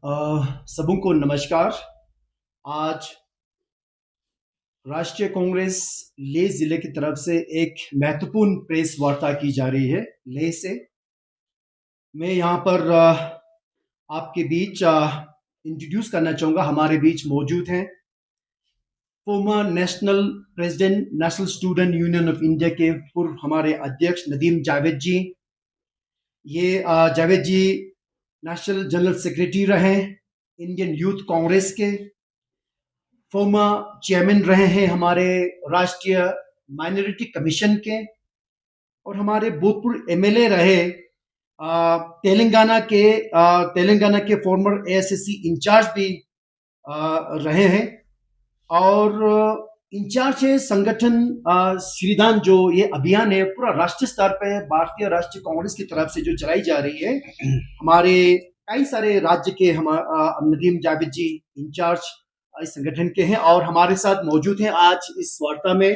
सबों को नमस्कार। आज राष्ट्रीय कांग्रेस लेह जिले की तरफ से एक महत्वपूर्ण प्रेस वार्ता की जा रही है लेह से। मैं यहाँ पर आपके बीच इंट्रोड्यूस करना चाहूँगा। हमारे बीच मौजूद हैं farmer national president national student union of India के पूर्व हमारे अध्यक्ष नदीम जावेद जी। ये जावेद जी नेशनल जनरल सेक्रेटरी रहे इंडियन यूथ कांग्रेस के, फॉर्मर चेयरमैन रहे हैं हमारे राष्ट्रीय माइनॉरिटी कमीशन के, और हमारे भूतपूर्व एमएलए रहे तेलंगाना के फॉर्मर एएसएससी इंचार्ज भी रहे हैं, और इंचार्ज है संगठन श्रीदान। जो ये अभियान है पूरा राष्ट्रीय स्तर पे भारतीय राष्ट्रीय कांग्रेस की तरफ से जो चलाई जा रही है, हमारे कई सारे राज्य के हम नदीम जावेद जी इंचार्ज इस संगठन के हैं, और हमारे साथ मौजूद हैं आज इस वार्ता में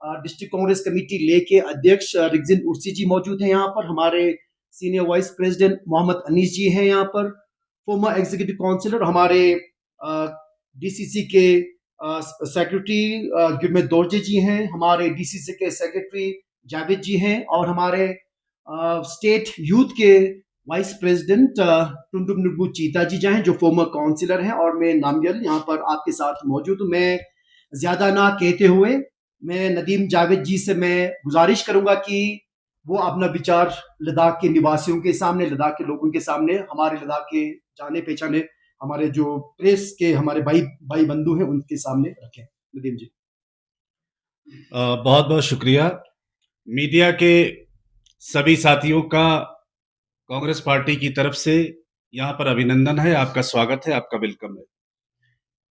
डिस्ट्रिक्ट कांग्रेस कमेटी ले के अध्यक्ष रिगजिन उर्सी जी मौजूद हैं यहाँ पर, हमारे senior vice president Mohammad Anees ji हैं यहाँ पर, फॉर्मर एग्जीक्यूटिव काउंसिलर हमारे डीसीसी के सेक्रेटरी गुरमीत दोरजे जी हैं, हमारे डीसीसी के सेक्रेटरी जावेद जी हैं, और हमारे स्टेट यूथ के वाइस प्रेसिडेंट टुंडुम नुब्बू चीता जी हैं जो फॉर्मर काउंसिलर हैं, और मैं नामयल यहाँ पर आपके साथ मौजूद हूँ। मैं ज्यादा ना कहते हुए मैं नदीम जावेद जी से मैं गुजारिश करूंगा कि वो अपना विचार लद्दाख के निवासियों के सामने, लद्दाख के लोगों के सामने, हमारे लद्दाख के जाने पहचाने हमारे जो प्रेस के हमारे भाई बंधु हैं उनके सामने रखें। नदीम जी। बहुत बहुत शुक्रिया। मीडिया के सभी साथियों का कांग्रेस पार्टी की तरफ से यहाँ पर अभिनंदन है, आपका स्वागत है, आपका वेलकम है।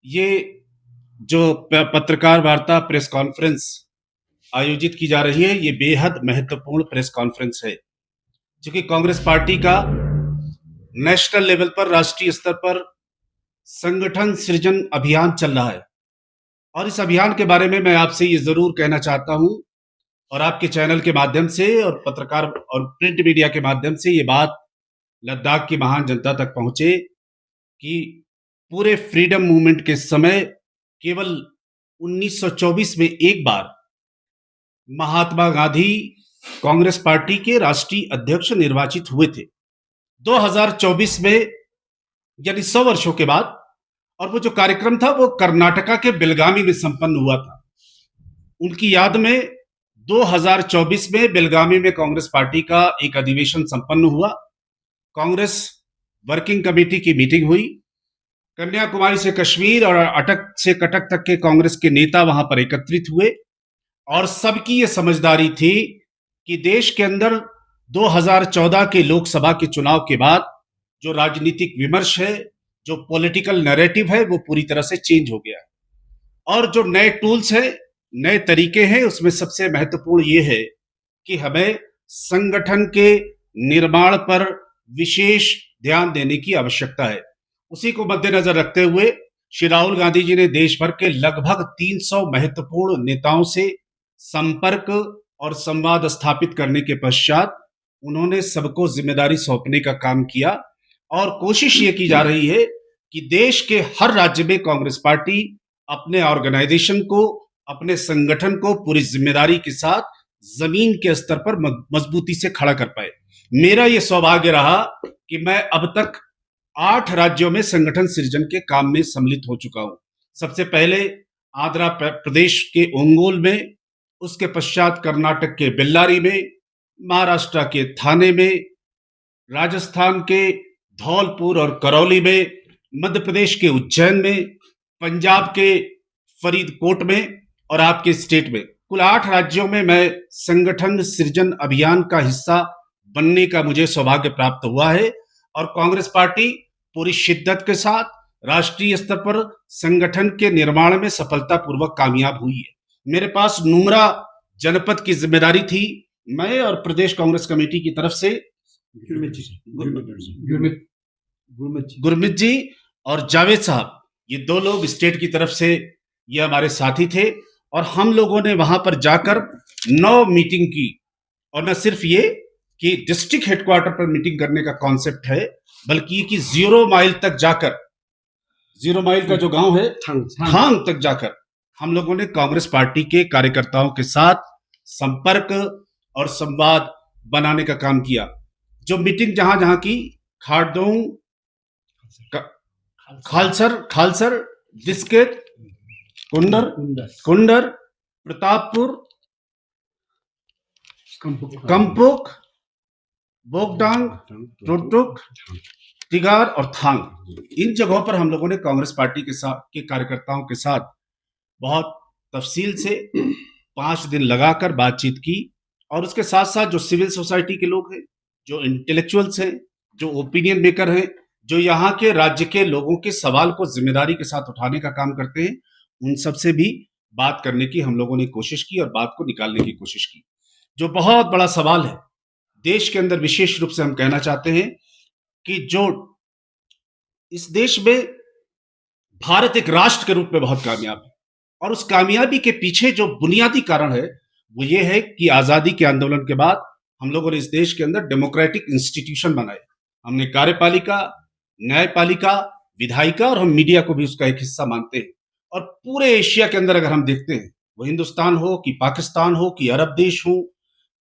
ये जो पत्रकार वार्ता प्रेस कॉन्फ्रेंस आयोजित की जा रही है, ये बेहद महत्वपूर्ण प्रेस कॉन्फ्रेंस है, क्योंकि कांग्रेस पार्टी का नेशनल लेवल पर, राष्ट्रीय स्तर पर संगठन सृजन अभियान चल रहा है, और इस अभियान के बारे में मैं आपसे ये जरूर कहना चाहता हूं, और आपके चैनल के माध्यम से और पत्रकार और प्रिंट मीडिया के माध्यम से ये बात लद्दाख की महान जनता तक पहुंचे कि पूरे फ्रीडम मूवमेंट के समय केवल 1924 में एक बार महात्मा गांधी कांग्रेस पार्टी के राष्ट्रीय अध्यक्ष निर्वाचित हुए थे। 2024 में यानी 100 वर्षों के बाद, और वो जो कार्यक्रम था वो कर्नाटका के बेलगामी में संपन्न हुआ था। उनकी याद में 2024 में बेलगामी में कांग्रेस पार्टी का एक अधिवेशन संपन्न हुआ। कांग्रेस वर्किंग कमेटी की मीटिंग हुई। कन्याकुमारी से कश्मीर और अटक से कटक तक के कांग्रेस के नेता वहां पर एकत्रित हुए, और सबकी ये समझदारी थी कि देश के अंदर 2014 के लोकसभा के चुनाव के बाद जो राजनीतिक विमर्श है, जो पॉलिटिकल नैरेटिव है, वो पूरी तरह से चेंज हो गया है, और जो नए टूल्स हैं, नए तरीके हैं, उसमें सबसे महत्वपूर्ण ये है कि हमें संगठन के निर्माण पर विशेष ध्यान देने की आवश्यकता है। उसी को मद्देनजर रखते हुए श्री राहुल गांधी जी ने देश भर के लगभग 300 महत्वपूर्ण नेताओं से संपर्क और संवाद स्थापित करने के पश्चात उन्होंने सबको जिम्मेदारी सौंपने का काम किया, और कोशिश ये की जा रही है कि देश के हर राज्य में कांग्रेस पार्टी अपने ऑर्गेनाइजेशन को, अपने संगठन को पूरी जिम्मेदारी के साथ जमीन के स्तर पर मजबूती से खड़ा कर पाए। मेरा यह सौभाग्य रहा कि मैं अब तक 8 राज्यों में संगठन सृजन के काम में सम्मिलित हो चुका हूं। सबसे पहले आंध्र प्रदेश के ओंगोल में, उसके पश्चात कर्नाटक के बेल्लारी में, महाराष्ट्र के थाने में, राजस्थान के धौलपुर और करौली में, मध्य प्रदेश के उज्जैन में, पंजाब के फरीदकोट में, और आपके स्टेट में। कुल 8 राज्यों में मैं संगठन सृजन अभियान का हिस्सा बनने का मुझे सौभाग्य प्राप्त हुआ है, और कांग्रेस पार्टी पूरी शिद्दत के साथ राष्ट्रीय स्तर पर संगठन के निर्माण में सफलतापूर्वक कामयाब हुई है। मेरे पास नुमरा जनपद की जिम्मेदारी थी। मैं और प्रदेश कांग्रेस कमेटी की तरफ से गुरमीत जी और जावेद साहब, ये 2 लोग स्टेट की तरफ से ये हमारे साथी थे, और हम लोगों ने वहां पर जाकर 9 मीटिंग की, और न सिर्फ ये कि डिस्ट्रिक्ट हेडक्वार्टर पर मीटिंग करने का कॉन्सेप्ट है, बल्कि ये कि 0 माइल तक जाकर, 0 माइल का जो गांव है थांग तक जाकर हम लोगों ने कांग्रेस पार्टी के कार्यकर्ताओं के साथ संपर्क और संवाद बनाने का काम किया। जो मीटिंग जहां जहां की, खारदोंग, खालसर, बिस्किट, कुंडर, प्रतापपुर, कंपुक, बोगडांग, टोटुक, तिगार और थांग, इन जगहों पर हम लोगों ने कांग्रेस पार्टी के कार्यकर्ताओं के साथ बहुत तफसील से 5 दिन लगाकर बातचीत की। और उसके साथ साथ जो सिविल सोसाइटी के लोग हैं, जो इंटेलेक्चुअल्स हैं, जो ओपिनियन मेकर हैं, जो यहाँ के राज्य के लोगों के सवाल को जिम्मेदारी के साथ उठाने का काम करते हैं, उन सब से भी बात करने की हम लोगों ने कोशिश की और बात को निकालने की कोशिश की। जो बहुत बड़ा सवाल है देश के अंदर, विशेष रूप से हम कहना चाहते हैं कि जो इस देश में भारत एक राष्ट्र के रूप में बहुत कामयाब है, और उस कामयाबी के पीछे जो बुनियादी कारण है वो ये है कि आजादी के आंदोलन के बाद हम लोगों ने इस देश के अंदर डेमोक्रेटिक इंस्टीट्यूशन बनाए। हमने कार्यपालिका, न्यायपालिका, विधायिका और हम मीडिया को भी उसका एक हिस्सा मानते हैं। और पूरे एशिया के अंदर अगर हम देखते हैं, वो हिंदुस्तान हो कि पाकिस्तान हो कि अरब देश हो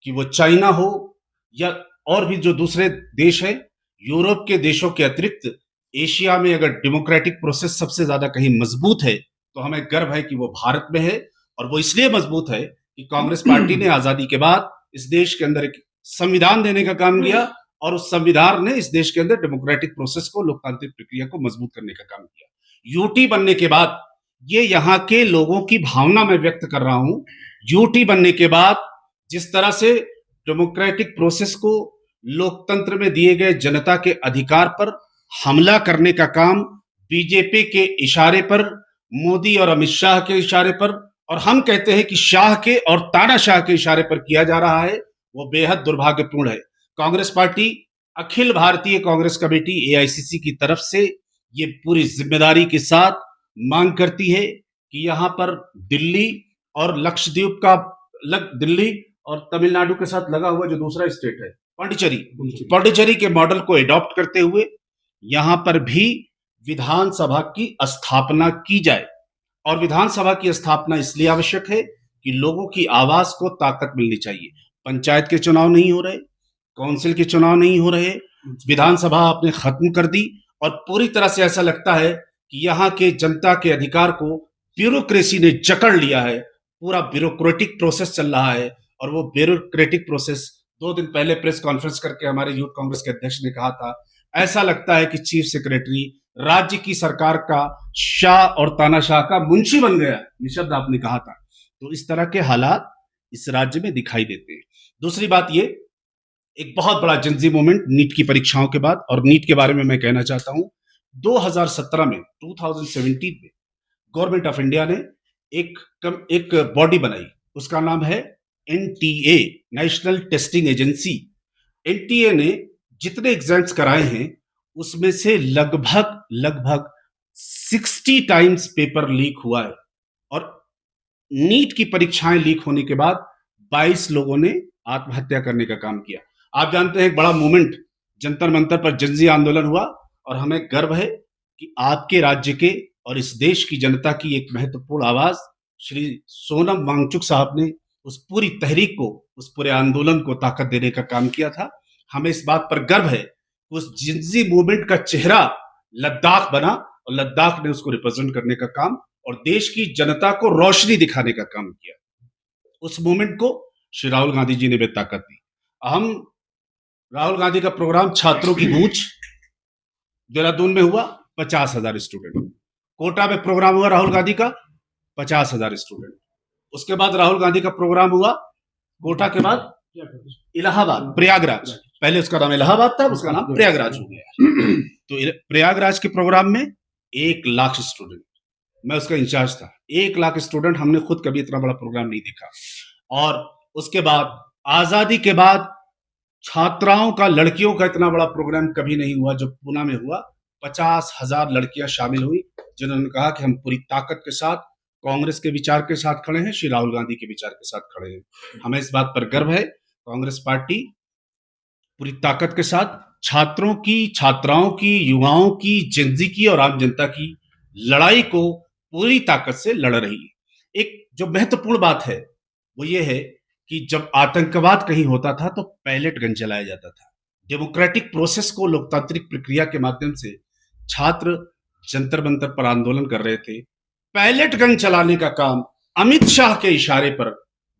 कि वो चाइना हो या और भी जो दूसरे देश हैं, यूरोप के देशों के अतिरिक्त एशिया में अगर डेमोक्रेटिक प्रोसेस सबसे ज्यादा कहीं मजबूत है तो हमें गर्व है कि वो भारत में है। और वो इसलिए मजबूत है कि कांग्रेस पार्टी ने आजादी के बाद इस देश के अंदर एक संविधान देने का काम किया, और उस संविधान ने इस देश के अंदर डेमोक्रेटिक प्रोसेस को, लोकतांत्रिक प्रक्रिया को मजबूत करने का काम किया। यूटी बनने के बाद, ये यहाँ के लोगों की भावना मैं व्यक्त कर रहा हूं, यूटी बनने के बाद जिस तरह से डेमोक्रेटिक प्रोसेस को, लोकतंत्र में दिए गए जनता के अधिकार पर हमला करने का काम बीजेपी के इशारे पर, मोदी और अमित शाह के इशारे पर, और हम कहते हैं कि शाह के और तानाशाह के इशारे पर किया जा रहा है, वो बेहद दुर्भाग्यपूर्ण है। Congress party, Akhil Bharatiya Congress committee AICC की तरफ से ये पूरी जिम्मेदारी के साथ मांग करती है कि यहां पर दिल्ली और लक्षद्वीप का, दिल्ली और तमिलनाडु के साथ लगा हुआ जो दूसरा स्टेट है पांडिचेरी के मॉडल को एडॉप्ट करते हुए यहां पर भी विधानसभा की स्थापना की जाए। और विधानसभा की स्थापना इसलिए आवश्यक है कि लोगों की आवाज को ताकत मिलनी चाहिए। पंचायत के चुनाव नहीं हो रहे, काउंसिल के चुनाव नहीं हो रहे, विधानसभा आपने खत्म कर दी, और पूरी तरह से ऐसा लगता है कि यहाँ के जनता के अधिकार को ब्यूरोक्रेसी ने जकड़ लिया है। पूरा ब्यूरोक्रेटिक प्रोसेस चल रहा है, और वो ब्यूरोक्रेटिक प्रोसेस 2 दिन पहले प्रेस कॉन्फ्रेंस करके हमारे यूथ कांग्रेस के अध्यक्ष ने कहा था, ऐसा लगता है कि चीफ सेक्रेटरी राज्य की सरकार का शाह और तानाशाह का मुंशी बन गया, ये शब्द आपने कहा था। तो इस तरह के हालात इस राज्य में दिखाई देते हैं। दूसरी बात, ये एक बहुत बड़ा जनजी मूवमेंट नीट की परीक्षाओं के बाद, और नीट के बारे में मैं कहना चाहता हूं, 2017 में, 2017 में गवर्नमेंट ऑफ इंडिया ने एक बॉडी बनाई, उसका नाम है NTA, national testing agency. NTA ने जितने एग्जाम्स कराए हैं उसमें से लगभग 60 टाइम्स पेपर लीक हुआ है, और नीट की परीक्षाएं लीक होने के बाद 22 लोगों ने आत्महत्या करने का काम किया। आप जानते हैं, एक बड़ा मूवमेंट जंतर मंतर पर जनजी आंदोलन हुआ, और हमें गर्व है कि आपके राज्य के और इस देश की जनता की एक महत्वपूर्ण आवाज श्री सोनम वांगचुक साहब ने उस पूरी तहरीक को, उस पूरे आंदोलन को ताकत देने का काम किया था। हमें इस बात पर गर्व है, उस जिंजी मूवमेंट का चेहरा लद्दाख बना, और लद्दाख ने उसको रिप्रेजेंट करने का काम और देश की जनता को रोशनी दिखाने का काम किया। उस मूवमेंट को श्री राहुल गांधी जी ने भी ताकत दी। हम राहुल गांधी का प्रोग्राम छात्रों की गूंज देहरादून में हुआ, 50,000 स्टूडेंट। कोटा में प्रोग्राम हुआ राहुल गांधी का, 50,000 स्टूडेंट। उसके बाद राहुल गांधी का प्रोग्राम हुआ कोटा के बाद इलाहाबाद, प्रयागराज, पहले उसका नाम इलाहाबाद था, उसका नाम प्रयागराज हो गया। तो प्रयागराज के प्रोग्राम में 1 लाख स्टूडेंट, मैं उसका इंचार्ज था। 1 लाख स्टूडेंट, हमने खुद कभी इतना बड़ा प्रोग्राम नहीं देखा। और उसके बाद आजादी के बाद छात्राओं का, लड़कियों का इतना बड़ा प्रोग्राम कभी नहीं हुआ जो पूना में हुआ। 50,000 लड़कियां शामिल हुई, जिन्होंने कहा कि हम पूरी ताकत के साथ कांग्रेस के विचार के साथ खड़े हैं, श्री राहुल गांधी के विचार के साथ खड़े हैं। हमें इस बात पर गर्व है, कांग्रेस पार्टी पूरी ताकत के साथ छात्रों की, छात्राओं की, युवाओं की, जेनजी की और आम जनता की लड़ाई को पूरी ताकत से लड़ रही है। एक जो महत्वपूर्ण बात है वो ये है कि जब आतंकवाद कहीं होता था तो पैलेट गन चलाया जाता था। डेमोक्रेटिक प्रोसेस को, लोकतांत्रिक प्रक्रिया के माध्यम से छात्र जंतर मंतर पर आंदोलन कर रहे थे। पैलेट गन चलाने का काम अमित शाह के इशारे पर,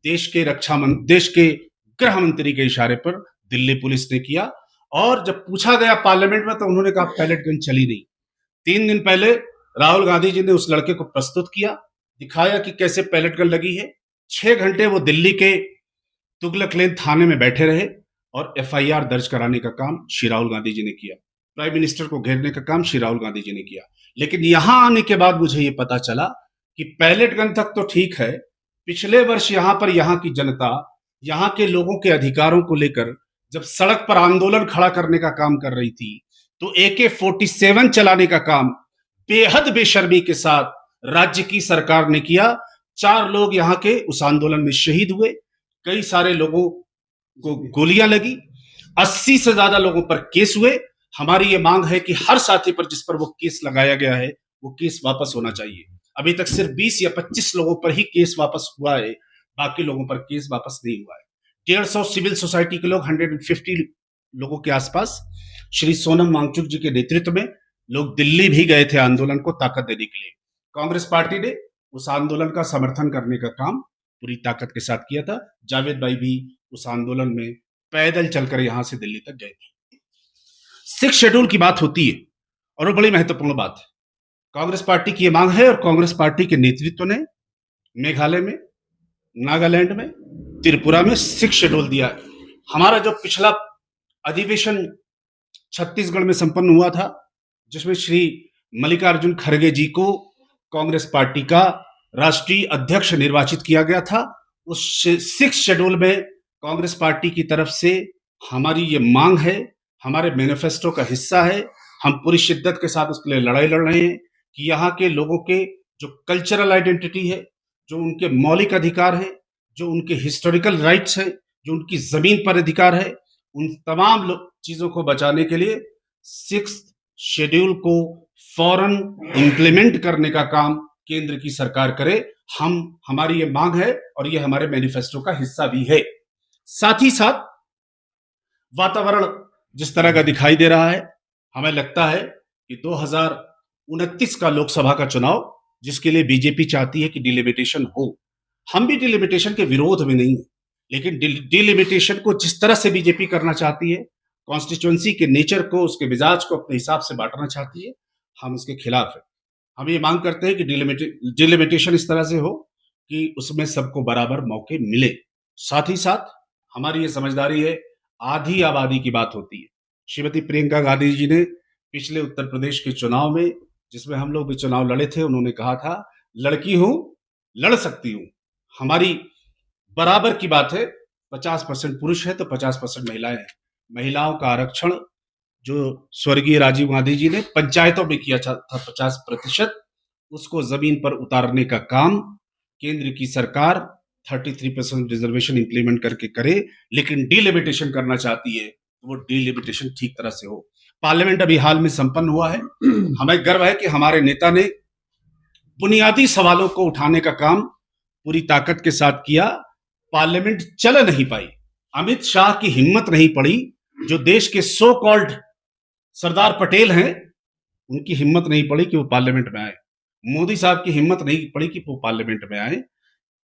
देश के गृह मंत्री के इशारे पर दिल्ली पुलिस ने किया। और जब पूछा गया पार्लियामेंट में तो उन्होंने कहा पैलेट गन चली नहीं। 3 दिन पहले राहुल गांधी जी ने उस लड़के को प्रस्तुत किया, दिखाया कि कैसे पैलेट गन लगी है। 6 घंटे वो दिल्ली के तुगलक लेन थाने में बैठे रहे और एफआईआर दर्ज कराने का काम श्री राहुल गांधी जी ने किया। प्राइम मिनिस्टर को घेरने का काम श्री राहुल गांधी जी ने किया। लेकिन यहां आने के बाद मुझे ये पता चला कि पैलेट गन तक तो ठीक है, पिछले वर्ष यहां पर यहां की जनता, यहां के लोगों के अधिकारों को लेकर जब सड़क पर आंदोलन खड़ा करने का काम कर रही थी तो AK-47 चलाने का काम बेहद बेशर्मी के साथ राज्य की सरकार ने किया। 4 लोग यहां के उस आंदोलन में शहीद हुए, कई सारे लोगों को गोलियां लगी, 80 से ज्यादा लोगों पर केस हुए। हमारी ये मांग है कि हर साथी पर जिस पर वो केस लगाया गया है वो केस वापस होना चाहिए। अभी तक सिर्फ 20 या 25 लोगों पर ही केस वापस हुआ है, बाकी लोगों पर केस वापस नहीं हुआ है। 150 सिविल सोसाइटी के लोग, 150 लोगों के आसपास श्री सोनम वांगचुक जी के नेतृत्व में लोग दिल्ली भी गए थे आंदोलन को ताकत देने के लिए। कांग्रेस पार्टी ने उस आंदोलन का समर्थन करने का काम पूरी ताकत के साथ किया था। जावेद भाई भी उस आंदोलन में पैदल चलकर यहां से दिल्ली तक गए थे। 6 शेड्यूल की बात होती है और वो बड़ी महत्वपूर्ण बात है। कांग्रेस पार्टी की ये मांग है और कांग्रेस पार्टी के नेतृत्व ने मेघालय में, नागालैंड में, त्रिपुरा में 6 शेड्यूल दिया है। हमारा जो पिछला अधिवेशन छत्तीसगढ़ में संपन्न हुआ था, जिसमें श्री मल्लिकार्जुन खड़गे जी को कांग्रेस पार्टी का राष्ट्रीय अध्यक्ष निर्वाचित किया गया था, उस 6 शेड्यूल में कांग्रेस पार्टी की तरफ से हमारी ये मांग है, हमारे मैनिफेस्टो का हिस्सा है। हम पूरी शिद्दत के साथ उसके लिए लड़ाई लड़ रहे हैं कि यहाँ के लोगों के जो कल्चरल आइडेंटिटी है, जो उनके मौलिक अधिकार है, जो उनके हिस्टोरिकल राइट्स है, जो उनकी जमीन पर अधिकार है, उन तमाम चीजों को बचाने के लिए 6th शेड्यूल को फौरन इंप्लीमेंट करने का काम केंद्र की सरकार करे। हमारी ये मांग है और ये हमारे मैनिफेस्टो का हिस्सा भी है। साथ ही साथ वातावरण जिस तरह का दिखाई दे रहा है, हमें लगता है कि 2029 का लोकसभा का चुनाव, जिसके लिए बीजेपी चाहती है कि डिलिमिटेशन हो, हम भी डिलिमिटेशन के विरोध में नहीं है, लेकिन डिलिमिटेशन को जिस तरह से बीजेपी करना चाहती है, कॉन्स्टिट्यूंसी के नेचर को, उसके मिजाज को अपने हिसाब से बांटना चाहती है, हम उसके खिलाफ है। हम ये मांग करते हैं कि डिलिमिटेशन इस तरह से हो कि उसमें सबको बराबर मौके मिले। साथ ही साथ हमारी ये समझदारी है, आधी आबादी की बात होती है। श्रीमती प्रियंका गांधी जी ने पिछले उत्तर प्रदेश के चुनाव में, जिसमें हम लोग भी चुनाव लड़े थे, उन्होंने कहा था लड़की हूं, लड़ सकती हूं। हमारी बराबर की बात है, 50% पुरुष है तो 50% महिलाएं हैं। महिलाओं का आरक्षण जो स्वर्गीय राजीव गांधी जी ने पंचायतों में किया था 50%, उसको जमीन पर उतारने का काम केंद्र की सरकार 33% रिजर्वेशन इंप्लीमेंट करके करे, लेकिन डिलिमिटेशन करना चाहती है तो वो डिलिमिटेशन ठीक तरह से हो। पार्लियामेंट अभी हाल में संपन्न हुआ है। हमें गर्व है कि हमारे नेता ने बुनियादी सवालों को उठाने का काम पूरी ताकत के साथ किया। पार्लियामेंट चल नहीं पाई, अमित शाह की हिम्मत नहीं पड़ी, जो देश के सो कॉल्ड सरदार पटेल हैं, उनकी हिम्मत नहीं पड़ी कि वो पार्लियामेंट में आए। मोदी साहब की हिम्मत नहीं पड़ी कि वो पार्लियामेंट में आए।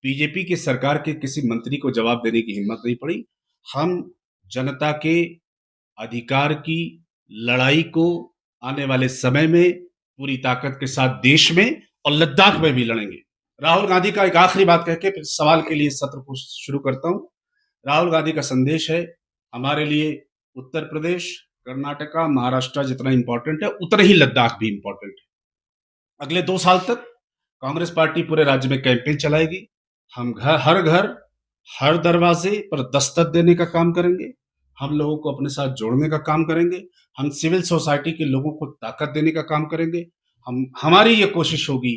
बीजेपी की सरकार के किसी मंत्री को जवाब देने की हिम्मत नहीं पड़ी। हम जनता के अधिकार की लड़ाई को आने वाले समय में पूरी ताकत के साथ देश में और लद्दाख में भी लड़ेंगे। राहुल गांधी का एक आखिरी बात कह के फिर सवाल के लिए सत्र को शुरू करता हूं। राहुल गांधी का संदेश है, हमारे लिए उत्तर प्रदेश, कर्नाटका, महाराष्ट्र जितना इंपॉर्टेंट है, उतना ही लद्दाख भी इंपॉर्टेंट है। अगले 2 साल तक कांग्रेस पार्टी पूरे राज्य में कैंपेन चलाएगी। हम हर घर, हर दरवाजे पर दस्तक देने का काम करेंगे। हम लोगों को अपने साथ जोड़ने का काम करेंगे। हम सिविल सोसाइटी के लोगों को ताकत देने का काम करेंगे। हमारी ये कोशिश होगी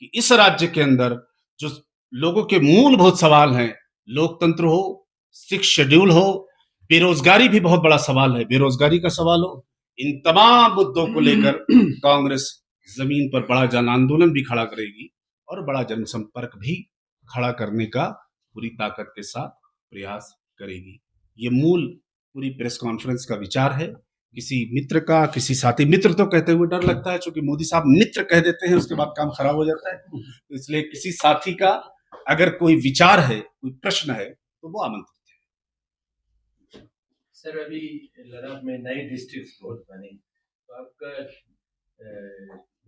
कि इस राज्य के अंदर जो लोगों के मूलभूत सवाल हैं, लोकतंत्र हो, 6 शेड्यूल हो, बेरोजगारी भी बहुत बड़ा सवाल है, बेरोजगारी का सवाल हो, इन तमाम मुद्दों को लेकर कांग्रेस जमीन पर बड़ा जन आंदोलन भी खड़ा करेगी और बड़ा जनसंपर्क भी खड़ा करने का पूरी ताकत के साथ प्रयास करेगी। ये मूल पूरी प्रेस कॉन्फ्रेंस का विचार है। किसी मित्र का, किसी साथी, मित्र तो कहते हुए डर लगता है, क्योंकि मोदी साहब मित्र कह देते हैं उसके बाद काम खराब हो जाता है, तो इसलिए किसी साथी का अगर कोई विचार है, कोई प्रश्न है, तो वो आमंत्रित। सर, अभी लद्दाख में नए डिस्ट्रिक्ट बहुत बने, तो आपका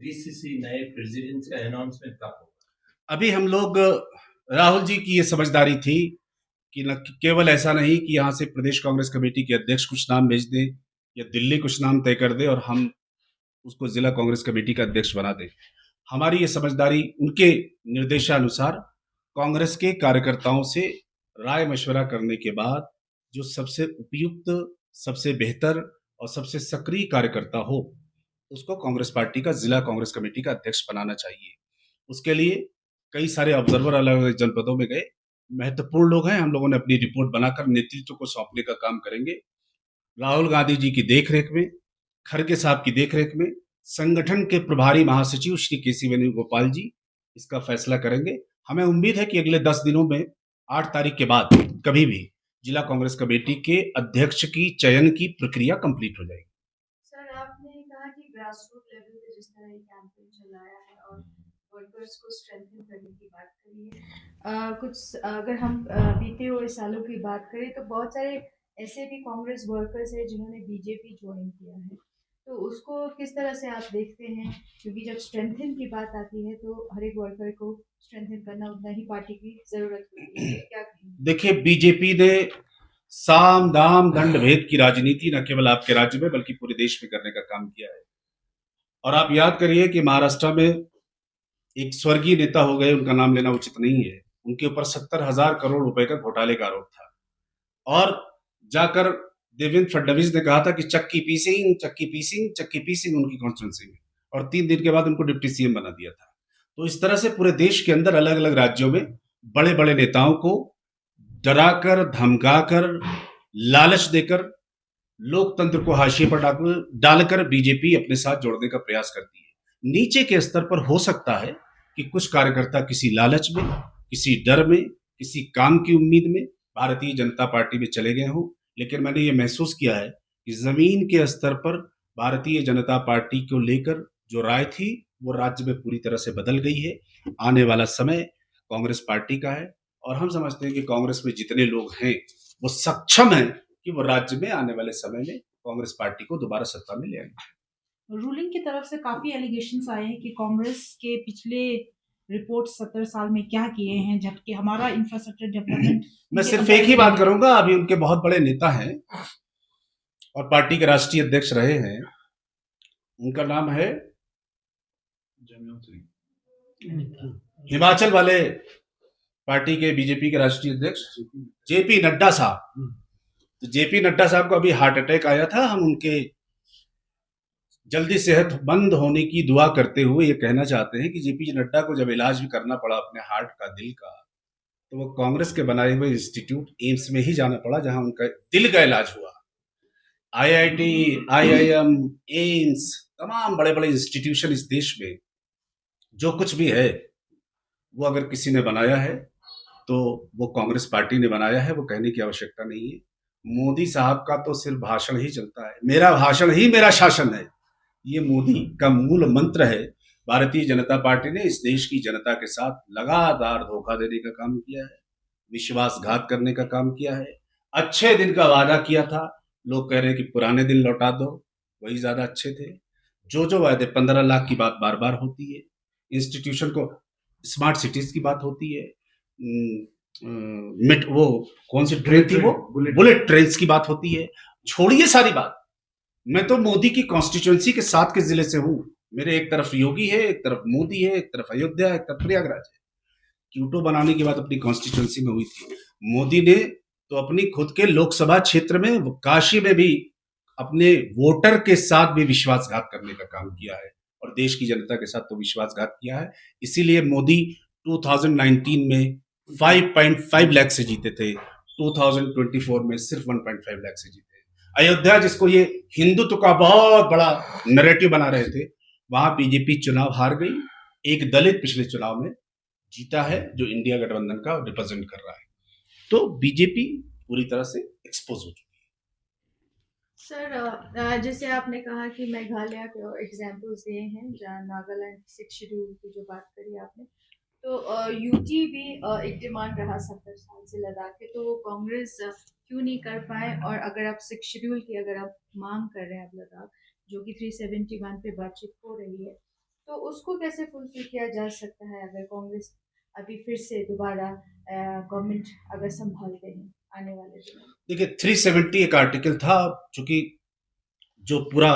डीसीसी नए प्रेसिडेंट का अनाउंसमेंट कब होगा? अभी हम लोग, राहुल जी की ये समझदारी थी कि न केवल ऐसा नहीं कि यहाँ से प्रदेश कांग्रेस कमेटी के अध्यक्ष कुछ नाम भेज दें या दिल्ली कुछ नाम तय कर दे और हम उसको जिला कांग्रेस कमेटी का अध्यक्ष बना दें। हमारी ये समझदारी उनके निर्देशानुसार कांग्रेस के कार्यकर्ताओं से राय मशवरा करने के बाद जो सबसे उपयुक्त, सबसे बेहतर और सबसे सक्रिय कार्यकर्ता हो, उसको कांग्रेस पार्टी का जिला कांग्रेस कमेटी का अध्यक्ष बनाना चाहिए। उसके लिए कई सारे ऑब्जर्वर अलग अलग जनपदों में गए, महत्वपूर्ण लोग हैं, हम लोगों ने अपनी रिपोर्ट बनाकर नेतृत्व को सौंपने का काम करेंगे। राहुल गांधी जी की देखरेख में, खड़गे साहब की देखरेख में संगठन के प्रभारी महासचिव श्री केसी वेणुगोपाल जी इसका फैसला करेंगे। हमें उम्मीद है कि अगले 10 दिनों में 8 तारीख के बाद कभी भी जिला कांग्रेस कमेटी के अध्यक्ष की चयन की प्रक्रिया कंप्लीट हो जाएगी। सर, आपने कहा कि ग्रास रूट लेवल पे जिस तरह ये कैंपेन चलाया है और वर्कर्स को स्ट्रेंथन करने की बात करी है, कुछ अगर हम बीते हुए सालों की बात करें तो बहुत सारे ऐसे भी कांग्रेस वर्कर्स हैं जिन्होंने बीजेपी ज्वाइन किया है, तो उसको किस तरह से आप देखते हैं? क्योंकि जब स्ट्रेंथन की बात आती है तो हर एक वर्कर को स्ट्रेंथन करना उतना ही पार्टी की जरूरत होती है, क्या कहेंगे? देखिए, बीजेपी ने साम दाम दंड भेद की राजनीति न केवल आपके राज्य में बल्कि पूरे देश में करने का काम किया है। और आप याद करिए कि महाराष्ट्र में एक स्वर्गीय नेता हो गए, उनका नाम लेना उचित नहीं है, उनके ऊपर 70,000 करोड़ रुपए का घोटाले का आरोप था और जाकर देवेंद्र फडणवीस ने कहा था कि चक्की पीसिंग, चक्की पीसिंग, चक्की पीसिंग उनकी कॉन्स्टिट्यूंसी में, और 3 दिन के बाद उनको डिप्टी सीएम बना दिया था। तो इस तरह से पूरे देश के अंदर अलग अलग राज्यों में बड़े बड़े नेताओं को डराकर, धमकाकर, लालच देकर, लोकतंत्र को हाशिए पर डालकर बीजेपी अपने साथ जोड़ने का प्रयास करती है। नीचे के स्तर पर हो सकता है कि कुछ कार्यकर्ता किसी लालच में, किसी डर में, किसी काम की उम्मीद में भारतीय जनता पार्टी में चले गए हों, लेकिन मैंने ये महसूस किया है कि जमीन के स्तर पर भारतीय जनता पार्टी को लेकर जो राय थी वो राज्य में पूरी तरह से बदल गई है। आने वाला समय कांग्रेस पार्टी का है और हम समझते हैं कि कांग्रेस में जितने लोग हैं वो सक्षम हैं कि वो राज्य में आने वाले समय में कांग्रेस पार्टी को दोबारा सत्ता में ले आएंगे। रूलिंग की तरफ से काफी एलिगेशंस आए हैं कि कांग्रेस के पिछले रिपोर्ट 70 साल में क्या किए हैं, जबकि हमारा इंफ्रास्ट्रक्चर डेवलपमेंट मैं सिर्फ एक ही बात करूंगा, अभी उनके बहुत बड़े नेता हैं और पार्टी के राष्ट्रीय अध्यक्ष रहे हैं, उनका नाम है हिमाचल वाले पार्टी के बीजेपी के राष्ट्रीय अध्यक्ष जेपी नड्डा साहब। तो जेपी नड्डा साहब को अभी हार्ट अटैक आया था, हम उनके जल्दी सेहतमंद होने की दुआ करते हुए ये कहना चाहते हैं कि जेपी नड्डा को जब इलाज भी करना पड़ा अपने हार्ट का, दिल का, तो वो कांग्रेस के बनाए हुए इंस्टीट्यूट एम्स में ही जाना पड़ा जहां उनका दिल का इलाज हुआ। आईआईटी, आईआईएम, एम्स, तमाम बड़े बड़े इंस्टीट्यूशन इस देश में जो कुछ भी है वो अगर किसी ने बनाया है तो वो कांग्रेस पार्टी ने बनाया है, वो कहने की आवश्यकता नहीं है। मोदी साहब का तो सिर्फ भाषण ही चलता है, मेरा भाषण ही मेरा शासन है, ये मोदी का मूल मंत्र है। भारतीय जनता पार्टी ने इस देश की जनता के साथ लगातार धोखा देने का काम किया है, विश्वासघात करने का काम किया है, अच्छे दिन का वादा किया था, लोग कह रहे हैं कि पुराने दिन लौटा दो, वही ज्यादा अच्छे थे। जो वादे 15 लाख की बात बार बार होती है, इंस्टीट्यूशन को स्मार्ट सिटीज की बात होती है, वो कौन सी ट्रेन थी, वो बुलेट ट्रेन की बात होती है। छोड़िए सारी बात, मैं तो मोदी की कॉन्स्टिट्यूएंसी के साथ के जिले से हूं। मेरे एक तरफ योगी है, एक तरफ मोदी है, एक तरफ अयोध्या है, एक तरफ प्रयागराज है। क्यूटो बनाने की बात अपनी कॉन्स्टिट्यूएंसी में हुई थी। मोदी ने तो अपनी खुद के लोकसभा क्षेत्र में, काशी में भी अपने वोटर के साथ भी विश्वासघात करने का काम किया है और देश की जनता के साथ तो विश्वासघात किया है। इसीलिए मोदी 2019 में 5.5 लाख से जीते थे, 2024 में सिर्फ 1.5 लाख से जीते। अयोध्या, जिसको ये हिंदुत्व का बहुत बड़ा नैरेटिव बना रहे थे, वहां बीजेपी चुनाव हार गई। एक दलित पिछले चुनाव में जीता है जो इंडिया गठबंधन का रिप्रेजेंट कर रहा है। तो बीजेपी पूरी तरह से एक्सपोज हो चुकी है। सर, जैसे आपने कहा कि मेघालय के एग्जाम्पल्स दिए हैं, जहाँ नागालैंड 6 शेड्यूल की जो बात करी आपने, तो यूटी भी एक डिमांड रहा 70 साल से लद्दाख के, तो वो कांग्रेस क्यों नहीं कर पाए? और अगर आप 6 शेड्यूल की अगर आप मांग कर रहे हैं अब लद्दाख, जो कि 371 पे बातचीत हो रही है, तो उसको कैसे फुलफिल किया जा सकता है अगर कांग्रेस अभी फिर से दोबारा गवर्नमेंट अगर संभालते हैं आने वाले दिनों में? देखिए, 370 एक आर्टिकल था, चूंकि जो पूरा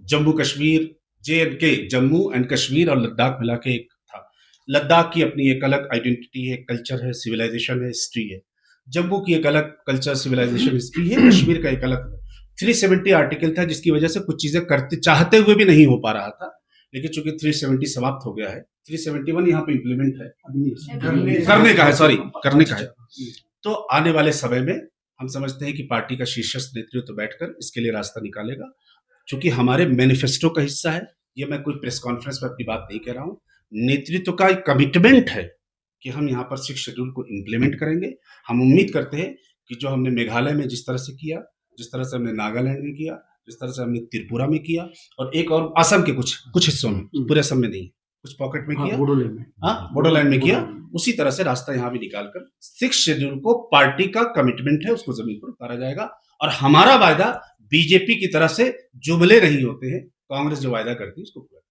जम्मू कश्मीर, JNK, जम्मू एंड कश्मीर और लद्दाख मिला के एक था। लद्दाख की अपनी एक अलग आइडेंटिटी है, कल्चर है, सिविलाइजेशन है, हिस्ट्री है। जम्मू की एक अलग कल्चर, सिविलाइजेशन, हिस्ट्री है। कश्मीर का एक अलग 370 आर्टिकल था, जिसकी वजह से कुछ चीजें करते चाहते हुए भी नहीं हो पा रहा था। लेकिन चूंकि 370 समाप्त हो गया है, 371 यहाँ पे इम्प्लीमेंट है, करने का है, सॉरी, करने का है। तो आने वाले समय में हम समझते हैं कि पार्टी का शीर्षस्थ नेतृत्व बैठकर इसके लिए रास्ता निकालेगा। चूंकि हमारे मैनिफेस्टो का हिस्सा है, ये मैं कोई प्रेस कॉन्फ्रेंस में अपनी बात नहीं कह रहा हूं, नेतृत्व का एक कमिटमेंट है कि हम यहाँ पर 6 शेड्यूल को इम्प्लीमेंट करेंगे। हम उम्मीद करते हैं कि जो हमने मेघालय में जिस तरह से किया, जिस तरह से हमने नागालैंड में किया, जिस तरह से हमने त्रिपुरा में किया, और एक और असम के कुछ हिस्सों में, पूरे असम में नहीं, कुछ पॉकेट में किया, बोडोलैंड में किया, उसी तरह से रास्ता यहाँ भी निकालकर 6 शेड्यूल को, पार्टी का कमिटमेंट है, उसको जमीन पर उतारा जाएगा। और हमारा वायदा बीजेपी की तरफ से जुमले नहीं होते हैं, कांग्रेस जो वायदा करती है उसको पूरा